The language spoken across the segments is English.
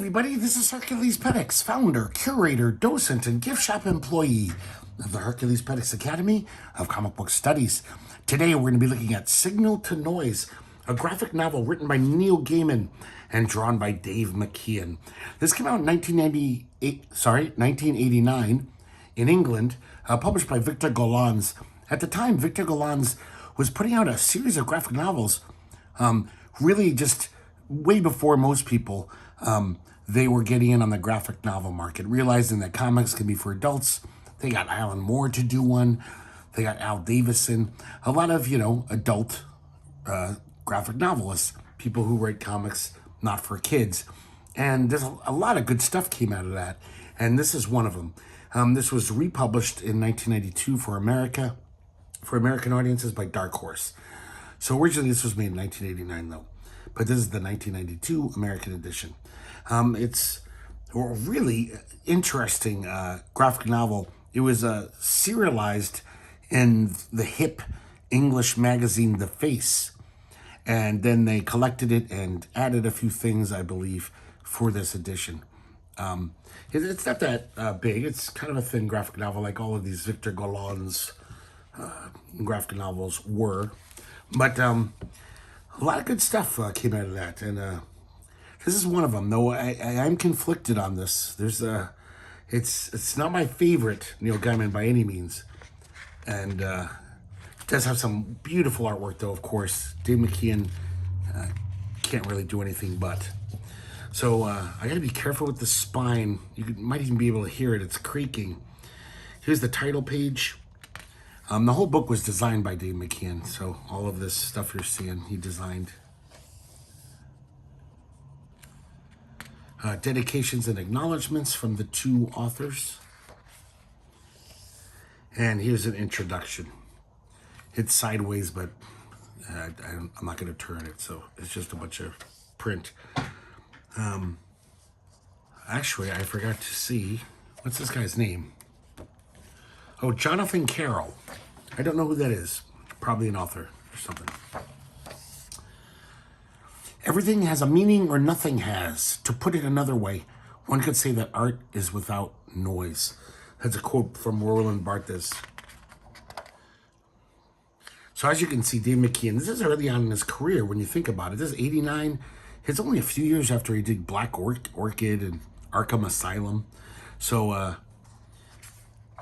everybody, this is herculespetix, founder, curator, docent, and gift shop employee of the herculespetix Academy of Comic Book Studies. Today we're going to be looking at Signal to Noise, a graphic novel written by Neil Gaiman and drawn by Dave McKean. This came out in 1989 in England, published by Victor Gollancz. At the time, Victor Gollancz was putting out a series of graphic novels, really just way before most people. They were getting in on the graphic novel market, realizing that comics can be for adults. They got Alan Moore to do one. They got Al Davison, a lot of, adult graphic novelists, people who write comics not for kids. And there's a lot of good stuff came out of that. And this is one of them. This was republished in 1992 for American audiences by Dark Horse. So originally this was made in 1989 though, but this is the 1992 American edition. It's a really interesting graphic novel. It was serialized in the hip English magazine The Face, and then they collected it and added a few things, I believe, for this edition. It's not that big. It's kind of a thin graphic novel, like all of these Victor Gollancz graphic novels were. But a lot of good stuff came out of that, and this is one of them. Though I'm conflicted on this. It's not my favorite Neil Gaiman by any means, and it does have some beautiful artwork, though. Of course, Dave McKean can't really do anything but. So I got to be careful with the spine. Might even be able to hear it. It's creaking. Here's the title page. The whole book was designed by Dave McKean, so all of this stuff you're seeing, he designed. Dedications and acknowledgments from the two authors. And here's an introduction. It's sideways, but I'm not going to turn it, so it's just a bunch of print. Actually, I forgot to see, what's this guy's name? Oh, Jonathan Carroll. I don't know who that is. Probably an author or something. Everything has a meaning or nothing has. To put it another way, one could say that art is without noise. That's a quote from Roland Barthes. So as you can see, Dave McKean, this is early on in his career when you think about it. This is 89. It's only a few years after he did Black Orchid and Arkham Asylum. So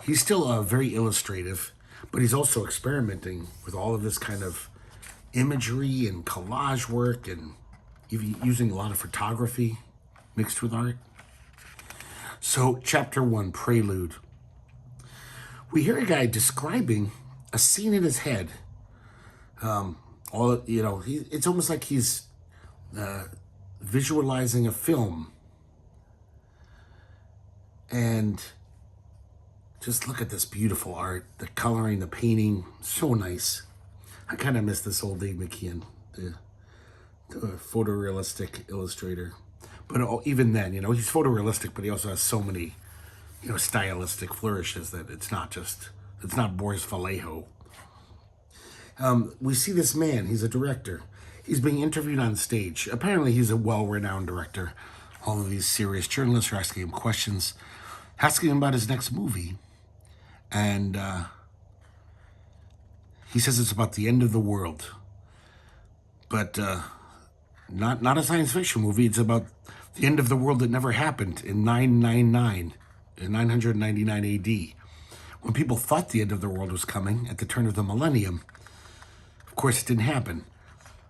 he's still very illustrative, but he's also experimenting with all of this kind of imagery and collage work and even using a lot of photography mixed with art. So chapter 1, Prelude. We hear a guy describing a scene in his head. It's almost like he's visualizing a film. And just look at this beautiful art, the coloring, the painting, so nice. I kind of miss this old Dave McKean, the photorealistic illustrator. But even then, he's photorealistic, but he also has so many, stylistic flourishes that it's not Boris Vallejo. We see this man, he's a director. He's being interviewed on stage. Apparently he's a well-renowned director. All of these serious journalists are asking him questions, asking him about his next movie. And he says it's about the end of the world. But not a science fiction movie. It's about the end of the world that never happened in 999 AD. When people thought the end of the world was coming at the turn of the millennium. Of course, it didn't happen.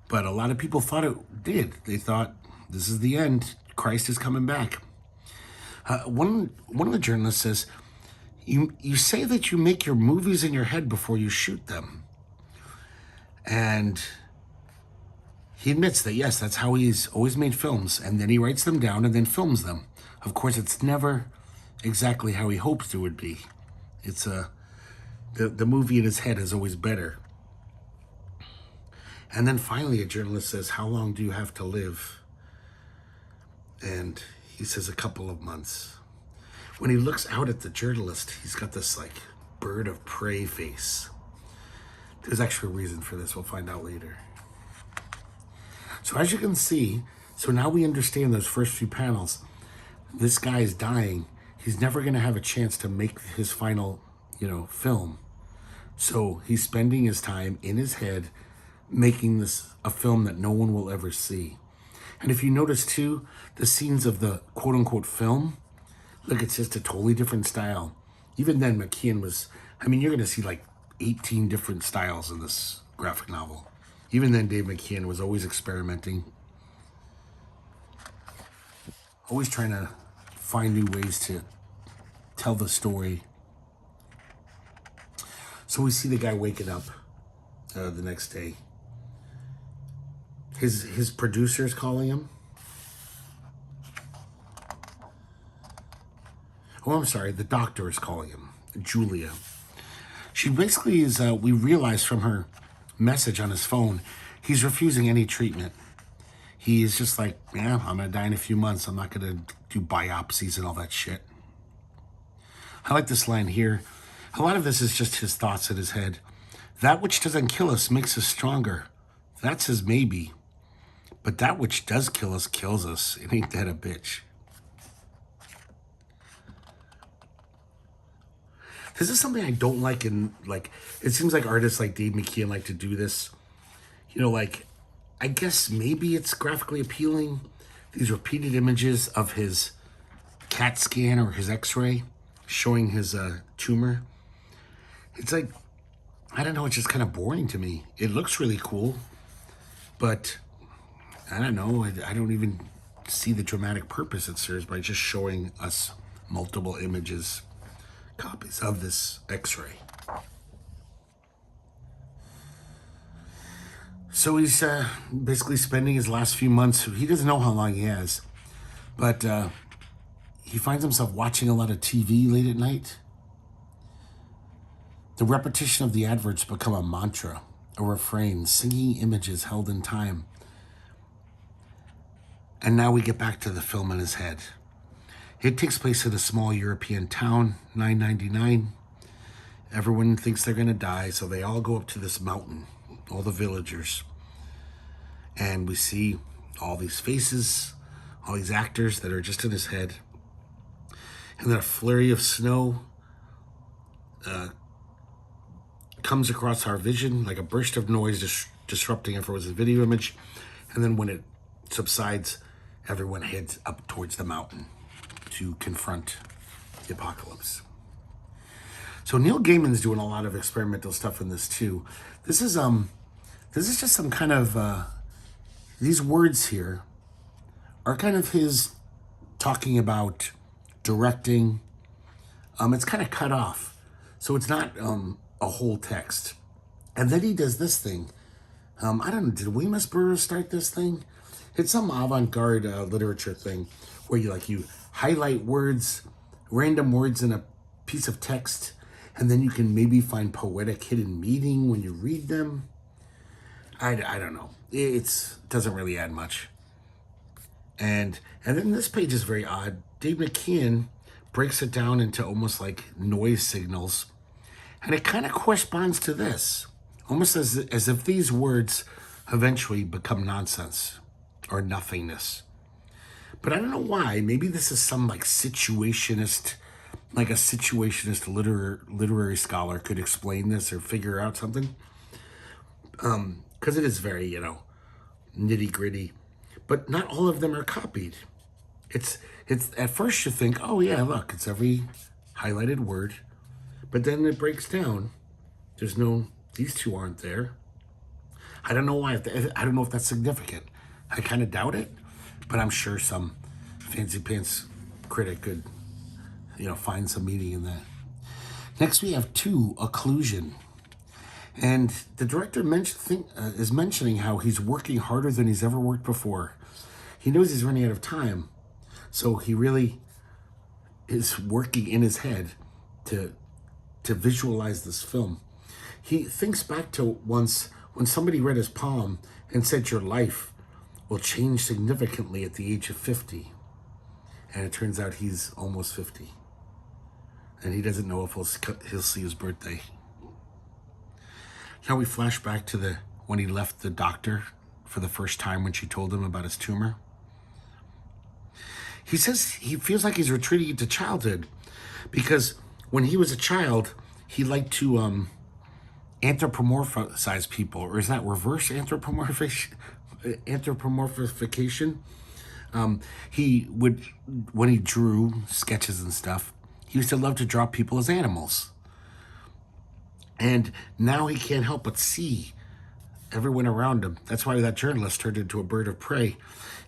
But a lot of people thought it did. They thought, this is the end. Christ is coming back. One of the journalists says, you say that you make your movies in your head before you shoot them. And he admits that, yes, that's how he's always made films. And then he writes them down and then films them. Of course, it's never exactly how he hoped it would be. It's the movie in his head is always better. And then finally a journalist says, how long do you have to live? And he says a couple of months. When he looks out at the journalist, he's got this bird of prey face. There's actually a reason for this. We'll find out later. So as you can see, so now we understand those first few panels. this guy is dying. He's never going to have a chance to make his final, film. So he's spending his time in his head making this a film that no one will ever see. And if you notice too, the scenes of the quote unquote film, look, it's just a totally different style. Even then, McKean was, you're going to see like 18 different styles in this graphic novel. Even then, Dave McKean was always experimenting, always trying to find new ways to tell the story. So we see the guy waking up the next day. His producer's calling him. Oh, I'm sorry, the doctor is calling him, Julia. She basically is, we realize from her message on his phone, he's refusing any treatment. He is just like, yeah, I'm gonna die in a few months. I'm not gonna do biopsies and all that shit. I like this line here. A lot of this is just his thoughts in his head. That which doesn't kill us makes us stronger. That's his maybe. But that which does kill us kills us. It ain't that a bitch. This is something I don't like, and it seems like artists like Dave McKean like to do this. I guess maybe it's graphically appealing. These repeated images of his CAT scan or his x-ray showing his tumor. It's like, I don't know, it's just kind of boring to me. It looks really cool, but I don't know, I don't even see the dramatic purpose it serves by just showing us multiple images, copies of this x-ray. So he's basically spending his last few months, he doesn't know how long he has, but he finds himself watching a lot of TV late at night. The repetition of the adverts become a mantra, a refrain, singing images held in time. And now we get back to the film in his head. It takes place in a small European town, 999. Everyone thinks they're gonna die, so they all go up to this mountain, all the villagers. And we see all these faces, all these actors that are just in his head. And then a flurry of snow comes across our vision, like a burst of noise disrupting everyone's video image. And then when it subsides, everyone heads up towards the mountain to confront the apocalypse. So Neil Gaiman's doing a lot of experimental stuff in this too. This is just some kind of these words here are kind of his talking about directing. It's kind of cut off, so it's not a whole text. And then he does this thing. I don't know, did Weemus Burroughs start this thing? It's some avant-garde literature thing where you highlight words, random words in a piece of text, and then you can maybe find poetic hidden meaning when you read them. I don't know. It doesn't really add much. And then this page is very odd. Dave McKean breaks it down into almost like noise signals. And it kind of corresponds to this. Almost as if these words eventually become nonsense or nothingness. But I don't know why. Maybe this is some situationist, like a situationist literary scholar could explain this or figure out something. Because it is very, nitty gritty. But not all of them are copied. It's at first you think, oh yeah, look, it's every highlighted word. But then it breaks down. There's no, these two aren't there. I don't know why. I don't know if that's significant. I kind of doubt it, but I'm sure some fancy pants critic could, find some meaning in that. Next we have 2, occlusion. And the director is mentioning how he's working harder than he's ever worked before. He knows he's running out of time, so he really is working in his head to visualize this film. He thinks back to once when somebody read his poem and said your life will change significantly at the age of 50. And it turns out he's almost 50. And he doesn't know if he'll see his birthday. Now we flash back to when he left the doctor for the first time when she told him about his tumor. He says he feels like he's retreating into childhood because when he was a child, he liked to anthropomorphize people, or is that reverse anthropomorphication? He would, when he drew sketches and stuff, he used to love to draw people as animals. And now he can't help but see everyone around him. That's why that journalist turned into a bird of prey.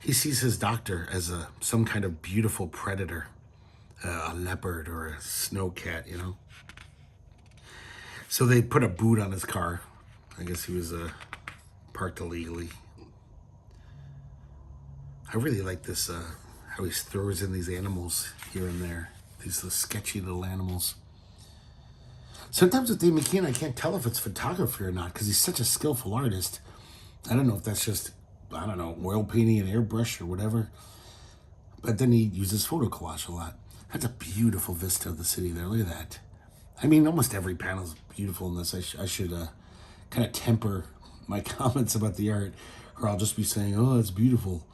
He sees his doctor as some kind of beautiful predator, a leopard or a snow cat, you know. So they put a boot on his car. I guess he was parked illegally. I really like this, how he throws in these animals here and there. These sketchy little animals. Sometimes with Dave McKean, I can't tell if it's photography or not because he's such a skillful artist. I don't know if that's just, oil painting and airbrush or whatever. But then he uses photo collage a lot. That's a beautiful vista of the city there. Look at that. I mean, almost every panel is beautiful in this. I should kind of temper my comments about the art, or I'll just be saying, oh, it's beautiful.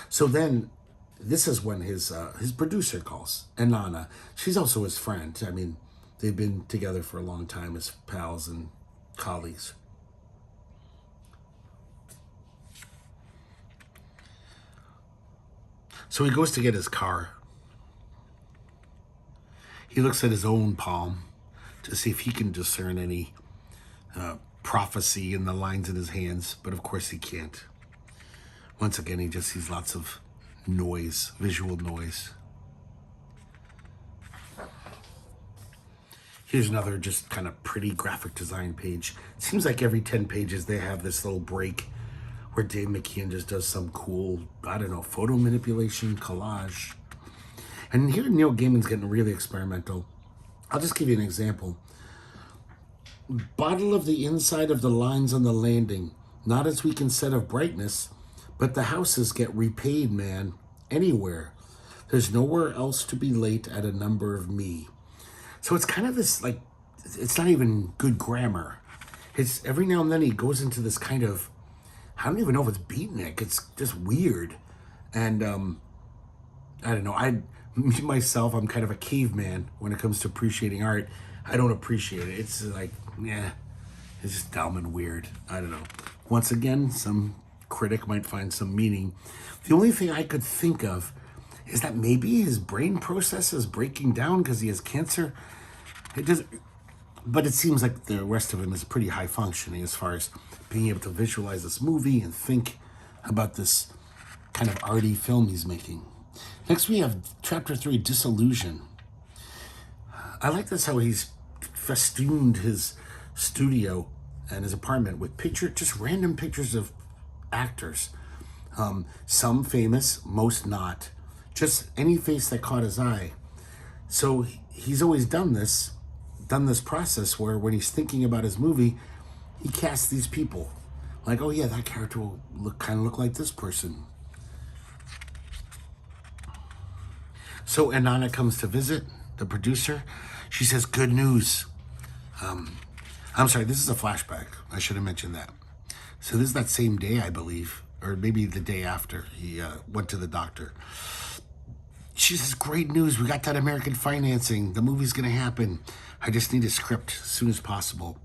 So then, this is when his producer calls, Inanna. She's also his friend. I mean, they've been together for a long time as pals and colleagues. So he goes to get his car. He looks at his own palm to see if he can discern any prophecy in the lines in his hands, but of course he can't. Once again, he just sees lots of noise, visual noise. Here's another just kind of pretty graphic design page. It seems like every 10 pages they have this little break where Dave McKean just does some cool, photo manipulation, collage. And here Neil Gaiman's getting really experimental. I'll just give you an example. Bottle of the inside of the lines on the landing, not as we can set of brightness, but the houses get repaid, man, anywhere. There's nowhere else to be late at a number of me. So it's kind of this, it's not even good grammar. It's every now and then he goes into this kind of, I don't even know if it's beatnik. It's just weird. And I don't know. Myself, I'm kind of a caveman when it comes to appreciating art. I don't appreciate it. It's like, it's just dumb and weird. I don't know. Once again, some critic might find some meaning. The only thing I could think of is that maybe his brain process is breaking down because he has cancer. But it seems like the rest of him is pretty high functioning as far as being able to visualize this movie and think about this kind of arty film he's making. Next we have Chapter 3, Disillusion. I like this how he's festooned his studio and his apartment with just random pictures of actors. Some famous, most not. Just any face that caught his eye. So he's always done this process where when he's thinking about his movie, he casts these people. Like, oh yeah, that character will look like this person. So Inanna comes to visit, the producer. She says, good news. I'm sorry, this is a flashback. I should have mentioned that. So this is that same day, I believe, or maybe the day after he went to the doctor. She says, great news, we got that American financing. The movie's gonna happen. I just need a script as soon as possible.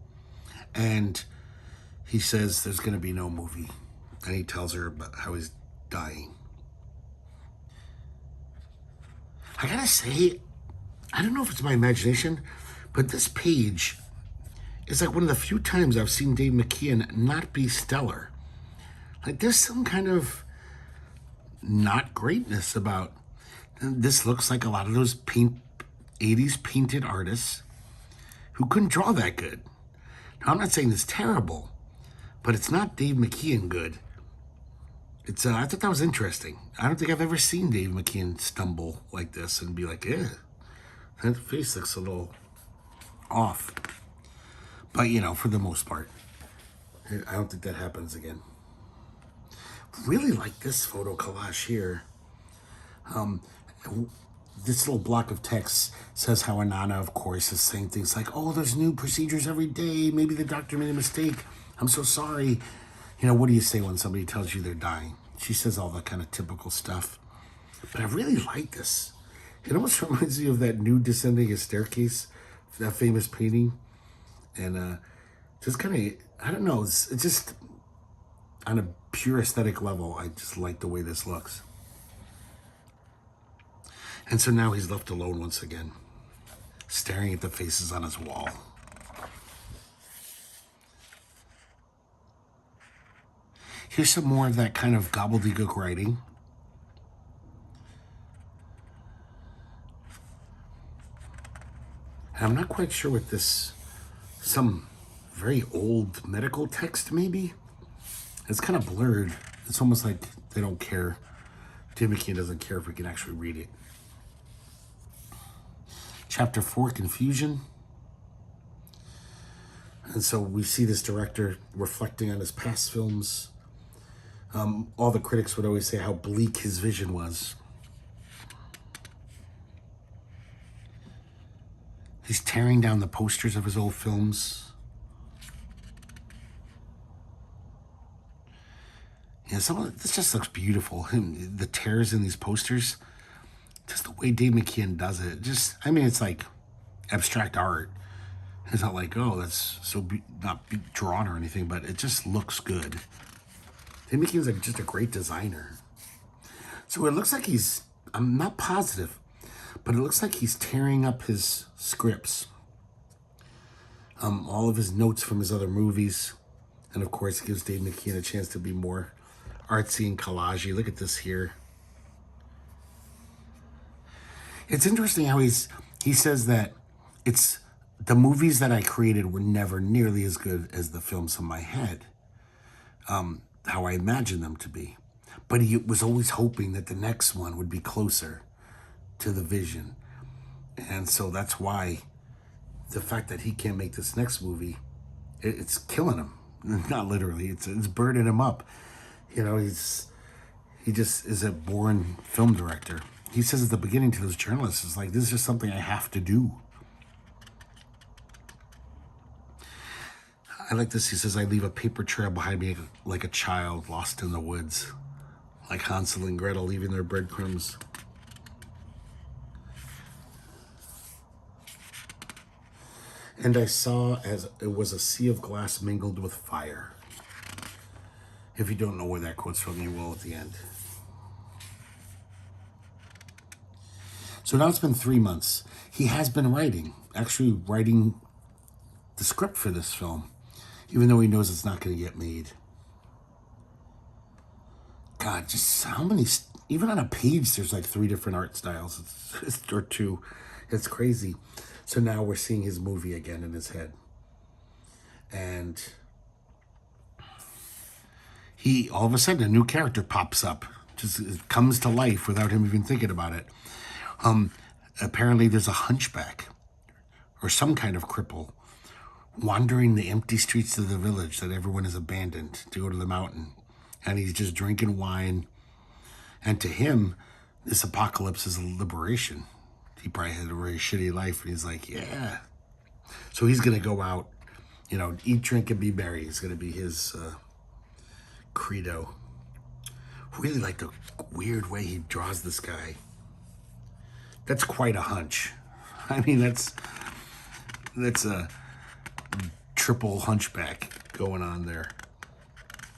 And he says there's gonna be no movie. And he tells her about how he's dying. I gotta say, I don't know if it's my imagination, but this page is like one of the few times I've seen Dave McKean not be stellar. Like there's some kind of not greatness about this. Looks like a lot of those 80s painted artists who couldn't draw that good. Now, I'm not saying it's terrible, but it's not Dave McKean good. It's I thought that was interesting. I don't think I've ever seen Dave McKean stumble like this and be like, that face looks a little off. But, for the most part, I don't think that happens again. Really like this photo collage here. This little block of text says how Inanna, of course, is saying things like, oh, there's new procedures every day. Maybe the doctor made a mistake. I'm so sorry. What do you say when somebody tells you they're dying? She says all the kind of typical stuff. But I really like this. It almost reminds me of that nude descending a staircase, that famous painting. And just kind of, I don't know, it's just on a pure aesthetic level, I just like the way this looks. And so now he's left alone once again, staring at the faces on his wall. Here's some more of that kind of gobbledygook writing. And I'm not quite sure what this, some very old medical text maybe? It's kind of blurred. It's almost like they don't care. Dave McKean doesn't care if we can actually read it. Chapter 4, Confusion. And so we see this director reflecting on his past films. All the critics would always say how bleak his vision was. He's tearing down the posters of his old films. Yeah, some of this just looks beautiful. The tears in these posters, just the way Dave McKean does it. Just, I mean, it's like abstract art. It's not like, oh, that's so not drawn or anything, but it just looks good. Dave McKean's like just a great designer. So it looks like he's, I'm not positive, but it looks like he's tearing up his scripts. All of his notes from his other movies. And of course, it gives Dave McKean a chance to be more artsy and collagey. Look at this here. It's interesting how he says that it's the movies that I created were never nearly as good as the films in my head, how I imagined them to be. But he was always hoping that the next one would be closer to the vision. And so that's why the fact that he can't make this next movie, it's killing him. Not literally, it's burning him up. You know, he just is a born film director. He says at the beginning to those journalists, it's like, this is just something I have to do. I like this. He says, I leave a paper trail behind me like a child lost in the woods, like Hansel and Gretel leaving their breadcrumbs. And I saw as it was a sea of glass mingled with fire. If you don't know where that quote's from, you will at the end. So now it's been 3 months. He has been actually writing the script for this film, even though he knows it's not going to get made. God, just how many, even on a page, there's like 3 different art styles, or 2. It's crazy. So now we're seeing his movie again in his head. And he, all of a sudden, a new character pops up. Just it comes to life without him even thinking about it. Apparently there's a hunchback or some kind of cripple wandering the empty streets of the village that everyone has abandoned to go to the mountain. And he's just drinking wine. And to him, this apocalypse is a liberation. He probably had a very shitty life. And he's like, yeah. So he's going to go out, you know, eat, drink, and be merry. It's going to be his credo. Really like the weird way he draws this guy. That's quite a hunch. I mean, that's a triple hunchback going on there.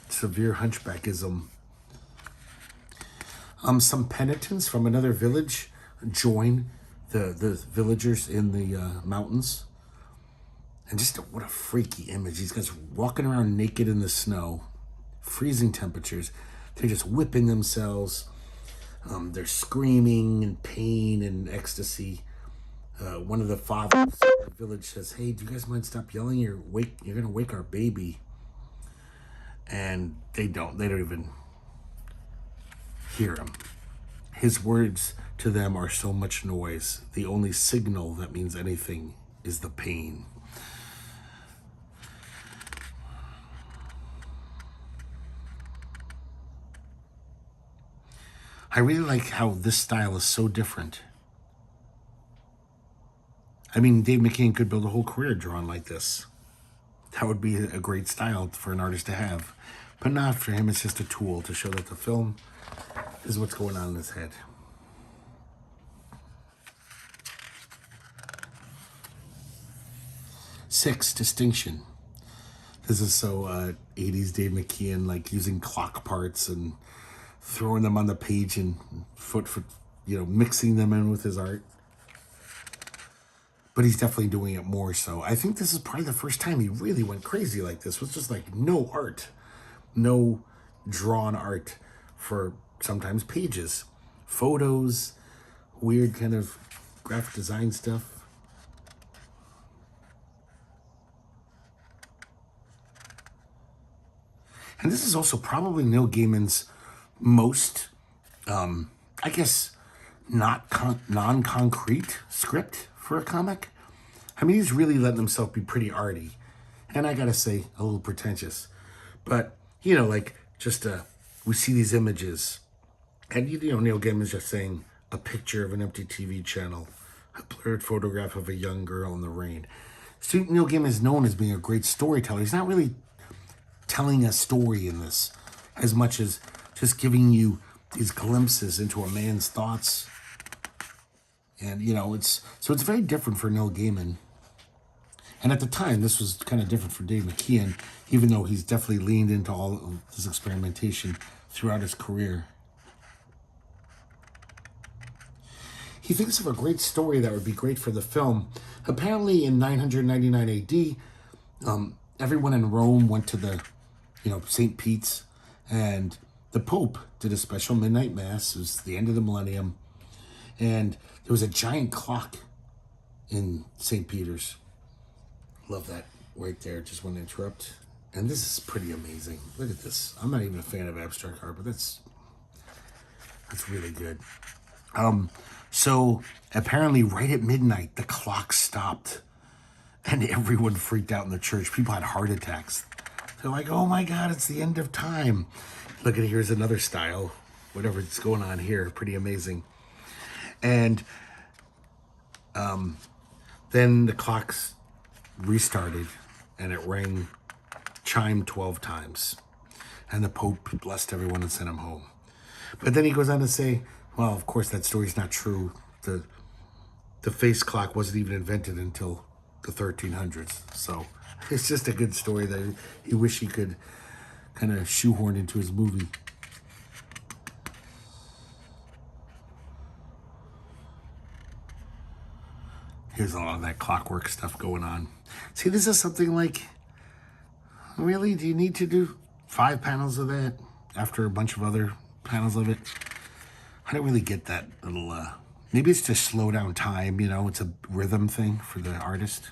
Severe hunchbackism. Some penitents from another village join the villagers in the mountains. And just what a freaky image. These guys walking around naked in the snow, freezing temperatures. They're just whipping themselves. They're screaming in pain and ecstasy. One of the fathers of the village says, hey, do you guys mind stop yelling? You're going to wake our baby. And they don't even hear him. His words to them are so much noise. The only signal that means anything is the pain. I really like how this style is so different. I mean, Dave McKean could build a whole career drawing like this. That would be a great style for an artist to have. But not for him, it's just a tool to show that the film is what's going on in his head. Six, distinction. This is so 80s Dave McKean, like using clock parts and throwing them on the page and mixing them in with his art. But he's definitely doing it more so. I think this is probably the first time he really went crazy like this. It was just like no art, no drawn art for sometimes pages, photos, weird kind of graphic design stuff. And this is also probably Neil Gaiman's most, I guess, non-concrete script for a comic. I mean, he's really letting himself be pretty arty. And I gotta say, a little pretentious. But, we see these images. And, Neil Gaiman's just saying, a picture of an empty TV channel, a blurred photograph of a young girl in the rain. So Neil Gaiman is known as being a great storyteller. He's not really telling a story in this as much as just giving you these glimpses into a man's thoughts. And, it's very different for Neil Gaiman. And at the time, this was kind of different for Dave McKean, even though he's definitely leaned into all of this experimentation throughout his career. He thinks of a great story that would be great for the film. Apparently in 999 AD, everyone in Rome went to the, St. Pete's, and the Pope did a special midnight mass. It was the end of the millennium. And there was a giant clock in St. Peter's. Love that right there. Just want to interrupt. And this is pretty amazing. Look at this. I'm not even a fan of abstract art, but that's really good. So apparently right at midnight, the clock stopped and everyone freaked out in the church. People had heart attacks. They're like, oh my God, it's the end of time. Look at here's another style. Whatever's going on here. Pretty amazing. And then the clocks restarted and it chimed 12 times. And the Pope blessed everyone and sent him home. But then he goes on to say, well, of course, that story's not true. The face clock wasn't even invented until the 1300s. So it's just a good story that he wish he could kind of shoehorn into his movie. Here's a lot of that clockwork stuff going on. See, this is something like, really? Do you need to do 5 panels of that after a bunch of other panels of it? I don't really get that little, maybe it's to slow down time, it's a rhythm thing for the artist.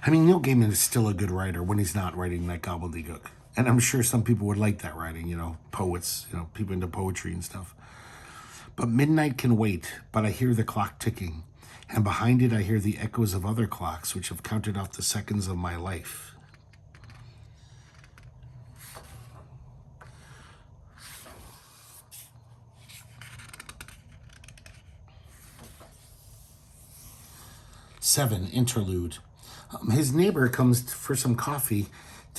I mean, Neil Gaiman is still a good writer when he's not writing that gobbledygook. And I'm sure some people would like that writing, poets, people into poetry and stuff. But midnight can wait, but I hear the clock ticking. And behind it, I hear the echoes of other clocks, which have counted off the seconds of my life. Seven, interlude. His neighbor comes for some coffee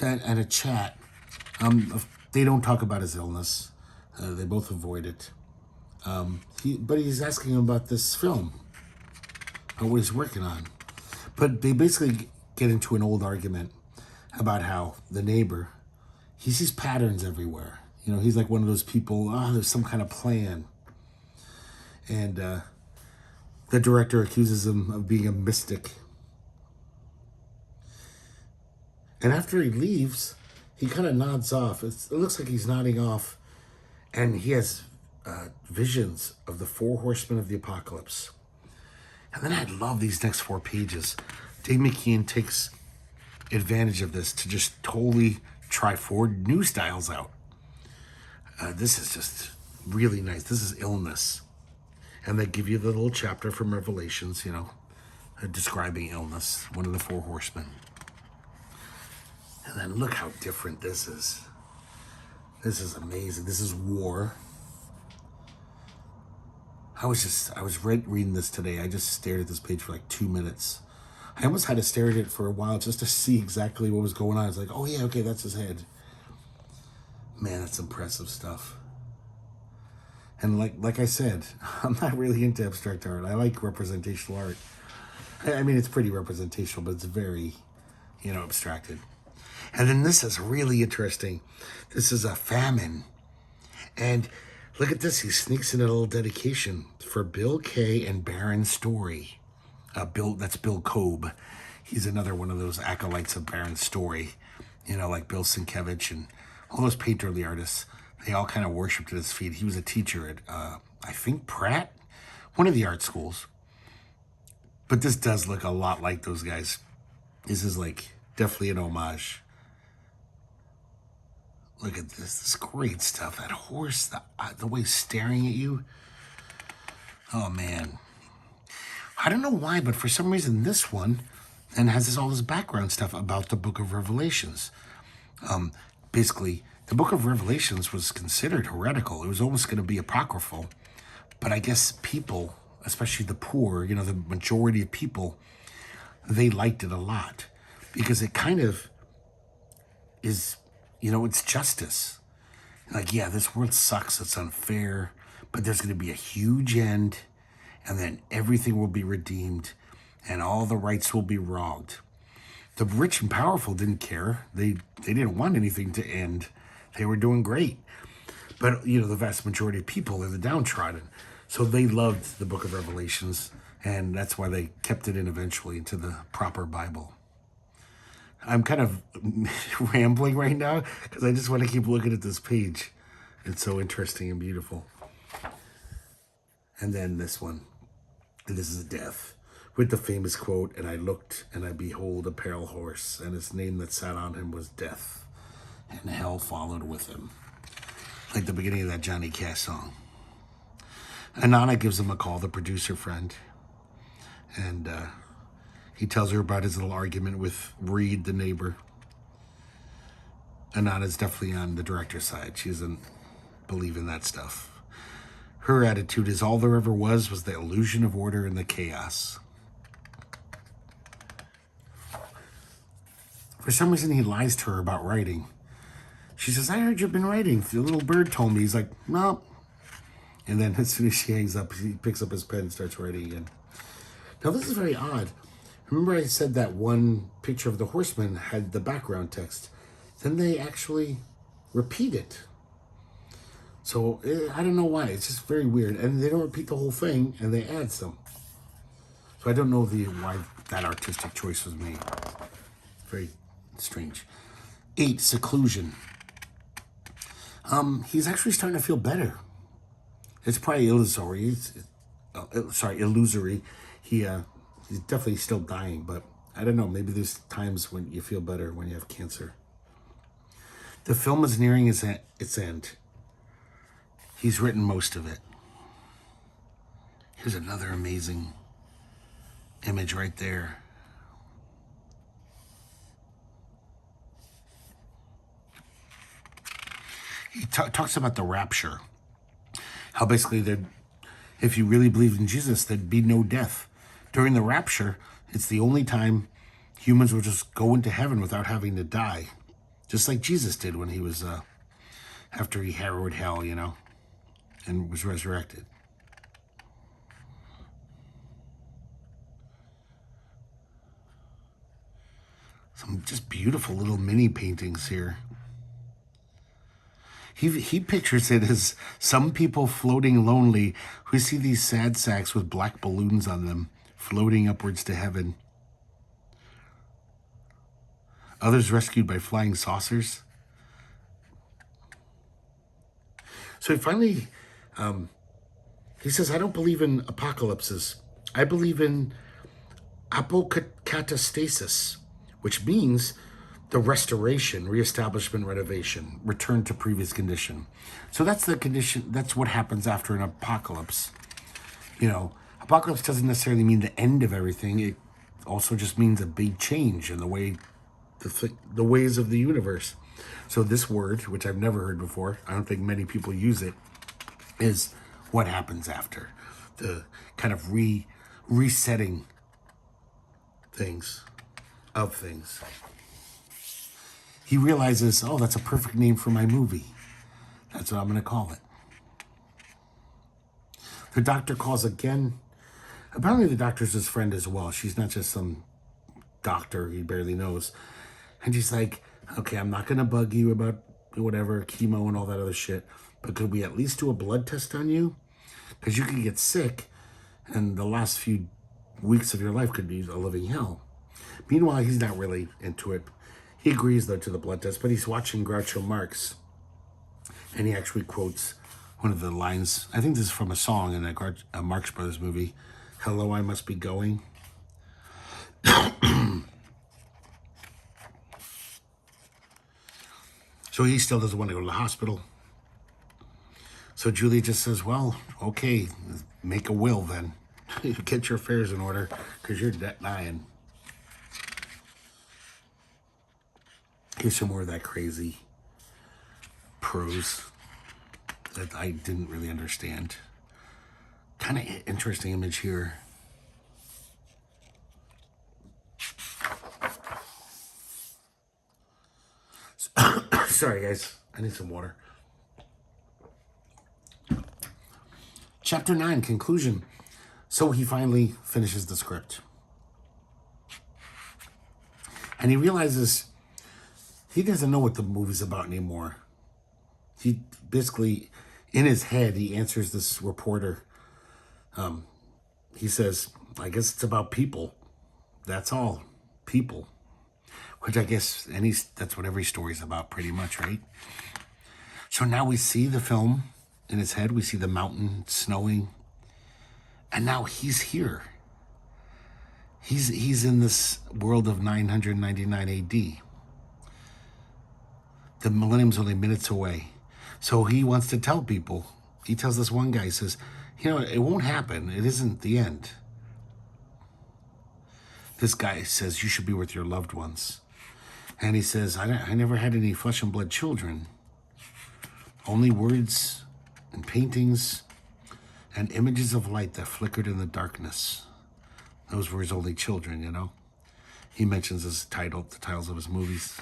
and a chat. They don't talk about his illness. They both avoid it. But he's asking him about this film, what he's working on. But they basically get into an old argument about how the neighbor, he sees patterns everywhere. He's like one of those people, there's some kind of plan. And the director accuses him of being a mystic. And after he leaves, he kind of nods off. It looks like he's nodding off. And he has visions of the 4 horsemen of the apocalypse. And then I love these next 4 pages. Dave McKean takes advantage of this to just totally try 4 new styles out. This is just really nice. This is illness. And they give you the little chapter from Revelations, describing illness, one of the 4 horsemen. And then look how different this is. This is amazing. This is war. I was reading this today. I just stared at this page for like 2 minutes. I almost had to stare at it for a while just to see exactly what was going on. It's like, oh yeah, okay, that's his head. Man, that's impressive stuff. And like I said, I'm not really into abstract art. I like representational art. I mean, it's pretty representational, but it's very, abstracted. And then this is really interesting. This is a famine. And look at this. He sneaks in a little dedication for Bill Kay and Baron Story. That's Bill Kobe. He's another one of those acolytes of Baron Story. Like Bill Sienkiewicz and all those painterly artists. They all kind of worshipped at his feet. He was a teacher at, I think, Pratt, one of the art schools. But this does look a lot like those guys. This is definitely an homage. Look at this. This is great stuff. That horse, the way he's staring at you. Oh, man. I don't know why, but for some reason this one and has all this background stuff about the Book of Revelations. Basically, the Book of Revelations was considered heretical. It was almost going to be apocryphal. But I guess people, especially the poor, the majority of people, they liked it a lot. Because it kind of is, it's justice. Yeah, this world sucks. It's unfair. But there's going to be a huge end. And then everything will be redeemed. And all the rights will be wronged. The rich and powerful didn't care. They didn't want anything to end. They were doing great. But, the vast majority of people are the downtrodden. So they loved the Book of Revelations. And that's why they kept it in eventually into the proper Bible. I'm kind of rambling right now because I just want to keep looking at this page. It's so interesting and beautiful. And then this one. And this is death. With the famous quote, "And I looked, and I behold a pale horse, and his name that sat on him was Death, and hell followed with him." Like the beginning of that Johnny Cash song. Anana gives him a call, the producer friend. And he tells her about his little argument with Reed, the neighbor. Anana's definitely on the director's side. She doesn't believe in that stuff. Her attitude is all there ever was the illusion of order and the chaos. For some reason, he lies to her about writing. She says, "I heard you've been writing. The little bird told me." He's like, "No." And then as soon as she hangs up, he picks up his pen and starts writing again. Now, this is very odd. Remember I said that one picture of the horseman had the background text. Then they actually repeat it. So, I don't know why. It's just very weird. And they don't repeat the whole thing, and they add some. So I don't know why that artistic choice was made. Very strange. 8, seclusion. He's actually starting to feel better. It's probably illusory. Illusory. He's definitely still dying, but I don't know. Maybe there's times when you feel better when you have cancer. The film is nearing its end. He's written most of it. Here's another amazing image right there. He talks about the rapture. How basically if you really believed in Jesus, there'd be no death. During the rapture, it's the only time humans will just go into heaven without having to die. Just like Jesus did when he was, after he harrowed hell, and was resurrected. Some just beautiful little mini paintings here. He pictures it as some people floating lonely who see these sad sacks with black balloons on them floating upwards to heaven. Others rescued by flying saucers. So he finally, he says, "I don't believe in apocalypses. I believe in apokatastasis, which means the restoration, reestablishment, renovation, return to previous condition." So that's the condition. That's what happens after an apocalypse. Apocalypse doesn't necessarily mean the end of everything. It also just means a big change in the way, the ways of the universe. So this word, which I've never heard before, I don't think many people use it, is what happens after the kind of resetting things, of things. He realizes, oh, that's a perfect name for my movie. That's what I'm going to call it. The doctor calls again. Apparently the doctor's his friend as well. She's not just some doctor he barely knows. And she's like, okay, I'm not going to bug you about whatever, chemo and all that other shit, but could we at least do a blood test on you? Because you could get sick, and the last few weeks of your life could be a living hell. Meanwhile, he's not really into it. He agrees, though, to the blood test, but he's watching Groucho Marx, and he actually quotes one of the lines. I think this is from a song in a Marx Brothers movie. Hello, I must be going. So he still doesn't want to go to the hospital. So Julie just says, well, okay, make a will then. Get your affairs in order, because you're dying. Here's some more of that crazy prose that I didn't really understand. Kind of interesting image here. Sorry, guys. I need some water. Chapter 9, conclusion. So he finally finishes the script. And he realizes he doesn't know what the movie's about anymore. He basically, in his head, he answers this reporter. He says, I guess it's about people. That's all. People. Which I guess that's what every story's about pretty much, right? So now we see the film in his head. We see the mountain snowing. And now he's here. He's in this world of 999 AD. The millennium's only minutes away. So he wants to tell people. He tells this one guy, he says, it won't happen. It isn't the end. This guy says, you should be with your loved ones. And he says, I never had any flesh and blood children. Only words and paintings and images of light that flickered in the darkness. Those were his only children, He mentions the titles of his movies.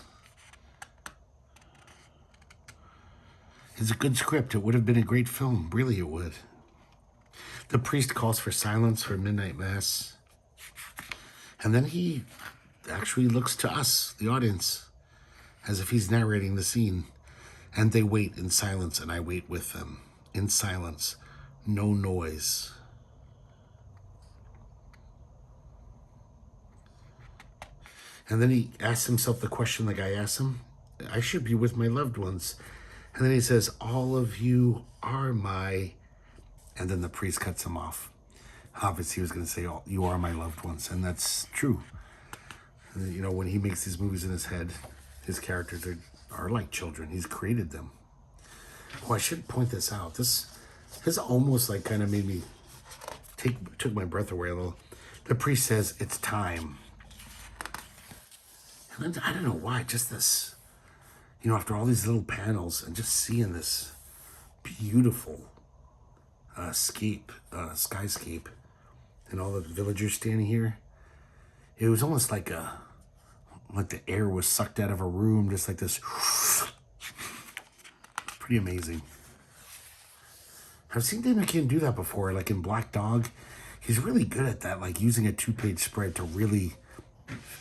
It's a good script. It would have been a great film. Really, it would. The priest calls for silence for midnight mass. And then he actually looks to us, the audience, as if he's narrating the scene. And they wait in silence, and I wait with them. In silence. No noise. And then he asks himself the question the guy asked him. I should be with my loved ones. And then he says, all of you are my... And then the priest cuts him off. Obviously, he was going to say, oh, you are my loved ones. And that's true. When he makes these movies in his head, his characters are like children. He's created them. Oh, I should point this out. This almost like kind of made me took my breath away a little. The priest says, it's time. And then, I don't know why, just this, after all these little panels and just seeing this beautiful skyscape and all the villagers standing here, it was almost like the air was sucked out of a room, just like this. Pretty amazing. I've seen Dave McKean do that before, like in Black Dog. He's really good at that, like using a 2-page spread to really,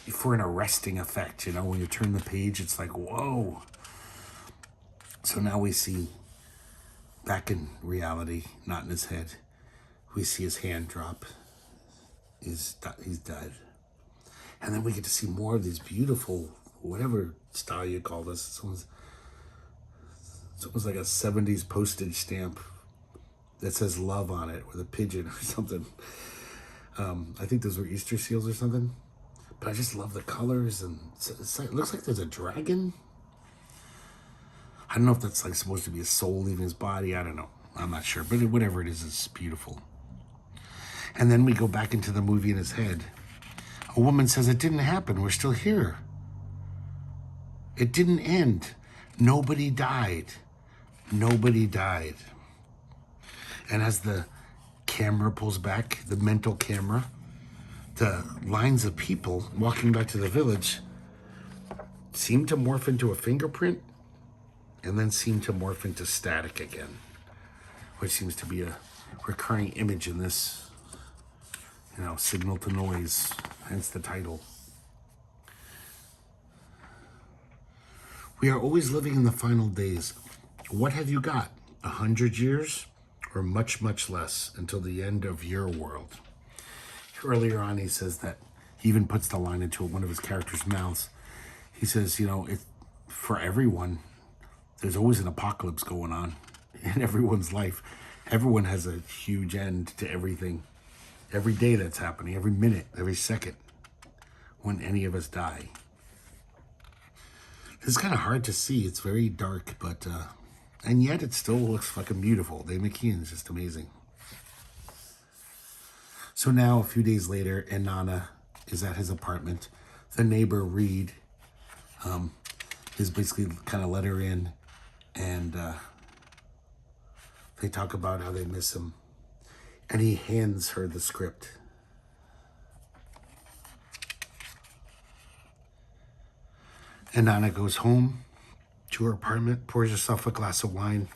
for an arresting effect, when you turn the page, it's like, whoa. So now we see, back in reality, not in his head, we see his hand drop. He's dead. And then we get to see more of these beautiful, whatever style you call this. It's almost like a 70s postage stamp that says love on it with a pigeon or something. I think those were Easter seals or something. But I just love the colors, and it looks like there's a dragon. I don't know if that's like supposed to be a soul leaving his body. I don't know. I'm not sure. But whatever it is, it's beautiful. And then we go back into the movie in his head. A woman says, it didn't happen. We're still here. It didn't end. Nobody died. Nobody died. And as the camera pulls back, the mental camera, the lines of people walking back to the village seem to morph into a fingerprint and then seem to morph into static again, which seems to be a recurring image in this, signal to noise, hence the title. We are always living in the final days. What have you got? 100 years? Or much, much less until the end of your world? Earlier on, he says that he even puts the line into one of his characters' mouths. He says, for everyone, there's always an apocalypse going on in everyone's life. Everyone has a huge end to everything. Every day that's happening, every minute, every second, when any of us die. It's kind of hard to see. It's very dark, but, and yet it still looks fucking beautiful. Dave McKean is just amazing. So now, a few days later, Inanna is at his apartment. The neighbor, Reed, is basically kind of let her in, and they talk about how they miss him. And he hands her the script. Inanna goes home to her apartment, pours herself a glass of wine,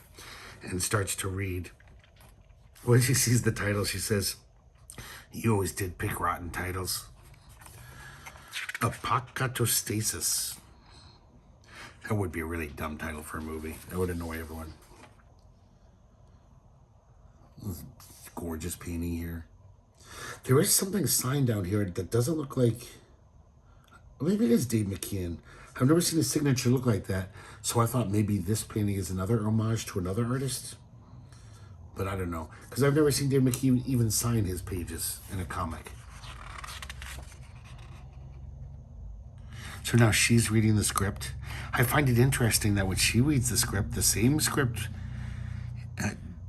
and starts to read. When she sees the title, she says, "You always did pick rotten titles." Apocatostasis. That would be a really dumb title for a movie. That would annoy everyone. Gorgeous painting here. There is something signed down here that doesn't look like... Maybe it is Dave McKean. I've never seen his signature look like that, so I thought maybe this painting is another homage to another artist. But I don't know, because I've never seen Dave McKean even sign his pages in a comic. So now she's reading the script. I find it interesting that when she reads the script, the same script,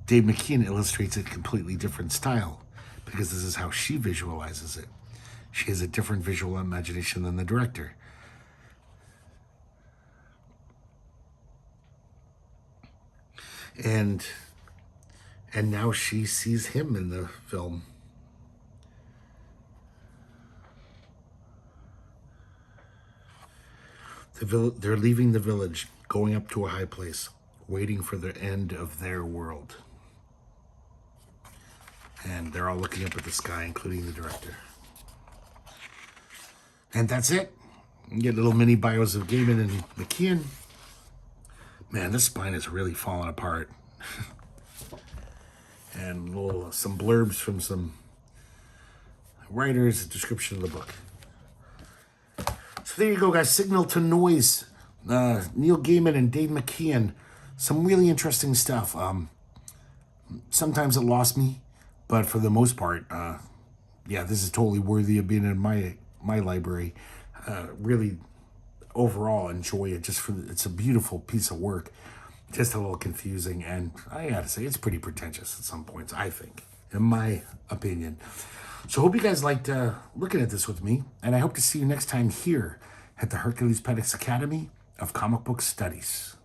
Dave McKean illustrates a completely different style, because this is how she visualizes it. She has a different visual imagination than the director. And now she sees him in the film. They're leaving the village, going up to a high place, waiting for the end of their world. And they're all looking up at the sky, including the director. And that's it. You get little mini bios of Gaiman and McKean. Man, this spine is really falling apart. And some blurbs from some writers, a description of the book. So there you go, guys. Signal to Noise. Neil Gaiman and Dave McKean. Some really interesting stuff. Sometimes it lost me, but for the most part, this is totally worthy of being in my library. Really, overall, enjoy it. It's a beautiful piece of work. Just a little confusing, and I gotta say, it's pretty pretentious at some points, I think, in my opinion. So hope you guys liked looking at this with me, and I hope to see you next time here at the Herculespetix Academy of Comic Book Studies.